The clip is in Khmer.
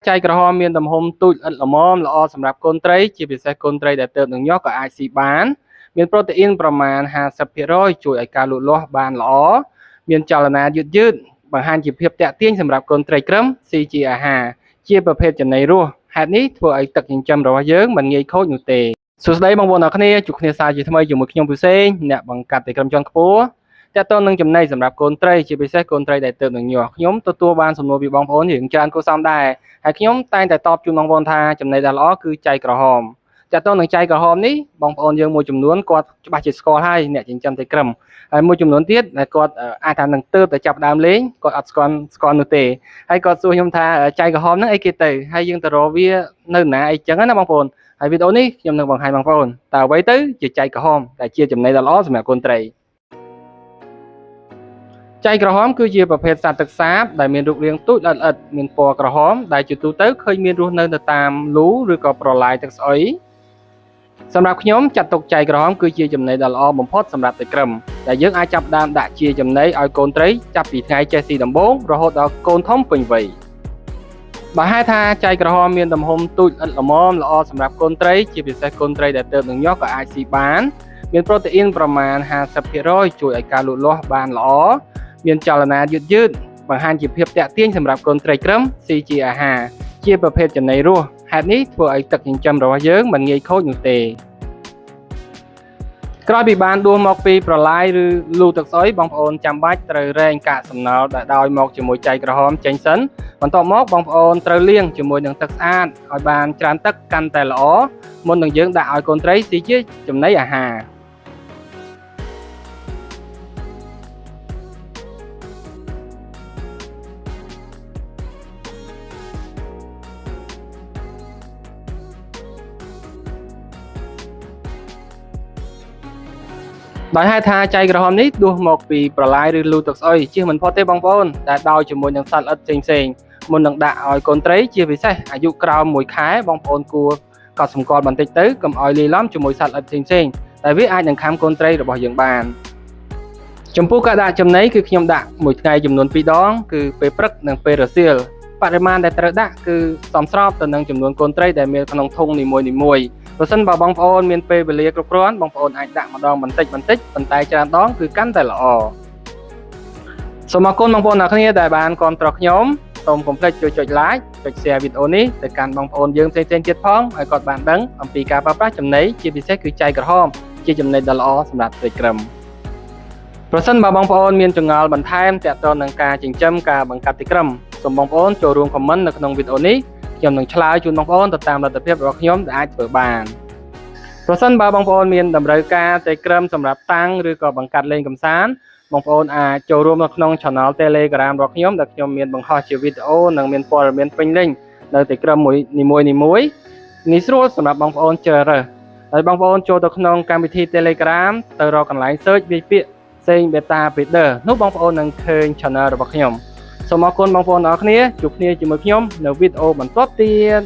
ចៃក្រហមមានទំហំទូចល្អិតល្មមល្អសម្រាប់កូនត្រីជាពិសេសកូនត្រីដែលទើបនឹងញាស់ក៏អាចស៊ីបានមានប្រូតេអ៊ីនប្រមាណ 50% ជួយឲ្យការលូតលាស់បានល្អមានចលនាយឺតបង្ហាញជាភាពតាក់ទាញសម្រាប់កូនត្រីក្រឹមស៊ីជាអាហារជាប្រភេទចំណីរស់ហេតុនេះធ្វើឲ្យទឹកចិញ្ចឹមរបស់យើងមិនងាយខូចនោះទេសួស្តីបងប្អូនអរគ្នាជួបគ្នាសាជាថ្មីជាមួយខ្ញុំពិសេសអ្នកបង្កាត់ត្រីក្រឹមជាន់ខ្ពស់តើតើនឹងចំណីសម្រាប់កូនត្រីជាពិសេសកូនត្រីដែលទើបនឹងញាស់ខ្ញុំទទួលបានសំណួរពីបងប្អូនរឿងច្រើនគួរសមដែរហើយខ្ញុំតែងតែតបជូនបងប្អូនថាចំណីដែលល្អគឺចៃក្រហមតើតើនឹងចៃក្រហមនេះបងប្អូនយើងមួយចំនួនគាត់ច្បាស់ជាស្គាល់ហើយអ្នកចិញ្ចឹមត្រីក្រឹមហើយមួយចំនួនទៀតដែលគាត់អាចថានឹងទើបតែចាប់ដើមលេងគាត់អត់ស្គាល់នោះទេហើយគាត់សួរខ្ញុំថាចៃក្រហមហ្នឹងអីគេទៅហើយយើងទៅរកវានៅណាអីចឹងណាបងប្អូនហើយវីដេអូនេះខ្ញុំនឹងបង្ហាញបងប្អូនតើអ្វីទៅជាចៃក្រហមដែលជាចំណីដ៏ល្អសម្រាប់កូនត្រីចៃក្រហមគឺជាប្រភេទសត្វទឹកសាបដែលមានរូបរាងទូចល្អិតមានពណ៌ក្រហមដែលជាទូទៅឃើញមានរស់នៅតាមលូឬក៏ប្រឡាយទឹកស្អុយសម្រាប់ខ្ញុំចាត់ទុកចៃក្រហមគឺជាចំណីដ៏ល្អបំផុតសម្រាប់ត្រីក្រឹមដែលយើងអាចចាប់ដើមដាក់ជាចំណីឲ្យកូនត្រីចាប់ពីថ្ងៃចេះស៊ីដំបូងរហូតដល់កូនធំពេញវ័យបើហេតុថាចៃក្រហមមានទំហំទូចល្អិតល្មមល្អសម្រាប់កូនត្រីជាពិសេសកូនត្រីដែលទើបនឹងញាស់ក៏អាចស៊ីបានមានប្រូតេអ៊ីនប្រមាណ 50% ជួយឲ្យការលូតលាស់បានល្អមានចលនាយឺតបង្ហាញជាភាពតាក់ទាញសម្រាប់កូនត្រីក្រឹមស៊ីជាអាហារជាប្រភេទចំណីរស់ហេតុនេះធ្វើឲ្យទឹកចិញ្ចឹមរបស់យើងមិនងាយខូចនោះទេក្រោយពីបានដួសមកពីប្រឡាយឬលូទឹកស្អុយបងប្អូនចាំបាច់ត្រូវរែងកាកសំណល់ដែលដោយមកជាមួយចៃក្រហមចេញសិនបន្ទាប់មកបងប្អូនត្រូវលាងជាមួយនឹងទឹកស្អាតឲ្យបានច្រើនទឹកកាន់តែល្អមុននឹងយើងដាក់ឲ្យកូនត្រីស៊ីជាចំណីអាហារដោយហេតុថាចៃក្រហមនេះដួសមកពីប្រឡាយឬលូទឹកស្អុយជិះមិនផុតទេបងប្អូនដែលដោយជាមួយនឹងសត្វល្អិតផ្សេងមុននឹងដាក់ឲ្យកូនត្រីជាពិសេសអាយុក្រោម1ខែបងប្អូនគួរកត់សម្គាល់បន្តិចទៅកុំឲ្យលាយឡំជាមួយសត្វល្អិតផ្សេងតែវាអាចនឹងខាំកូនត្រីរបស់យើងបានចំពោះការដាក់ចំណីគឺខ្ញុំដាក់មួយថ្ងៃចំនួន2ដងគឺពេលព្រឹកនិងពេលរសៀលបរិមាណដែលត្រូវដាក់គឺសមស្របទៅនឹងចំនួនកូនត្រីដែលមានក្នុងធុងនីមួយៗប្រសិនបើបងប្អូនមានពេលវេលាគ្រប់គ្រាន់បងប្អូនអាចដាក់ម្ដងបន្តិចប៉ុន្តែច្រើនដងគឺកាន់តែល្អសូមអរគុណបងប្អូនអ្នកគ្នាដែលបានគាំទ្រខ្ញុំសូមកុំភ្លេចជួយចុច like ចុច share វីដេអូនេះទៅកាន់បងប្អូនយើងផ្សេងៗទៀតផងឲ្យគាត់បានដឹងអំពីការប្រើប្រាស់ចំណីជាពិសេសគឺចៃក្រហមជាចំណីដ៏ល្អសម្រាប់ត្រីក្រឹមប្រសិនបើបងប្អូនមានចម្ងល់បន្ថែមទាក់ទងនឹងការចិញ្ចឹមការបង្កាត់ត្រីក្រឹមសូមបងប្អូនចូលរួម comment នៅក្នុងវីដេអូនេះខ្ញុំនឹងឆ្លើយជូនបងប្អូនទៅតាមលទ្ធភាពរបស់ខ្ញុំដែលអាចធ្វើបានប្រសិនបើបងប្អូនមានតម្រូវការត្រីក្រឹមសម្រាប់តាំងឬក៏បង្កាត់លេងកម្សាន្តបងប្អូនអាចចូលរួមនៅក្នុង Channel Telegram របស់ខ្ញុំដែលខ្ញុំមានបង្ហោះជាវីដេអូនិងមានព័ត៌មានពេញលេញនៅត្រីក្រឹមនីមួយងាយស្រួលសម្រាប់បងប្អូនជ្រើសរើសហើយបងប្អូនចូលទៅក្នុងកម្មវិធី Telegram ទៅរកកន្លែង search វាយពាក្យសេង Beta Breeder នោះបងប្អូននឹងឃើញ Channel របស់ខ្ញុំសូមអរគុណបងប្អូនអរគ្នាជួបគ្នាជាមួយខ្ញុំនៅវីដេអូបន្ទាប់ទៀត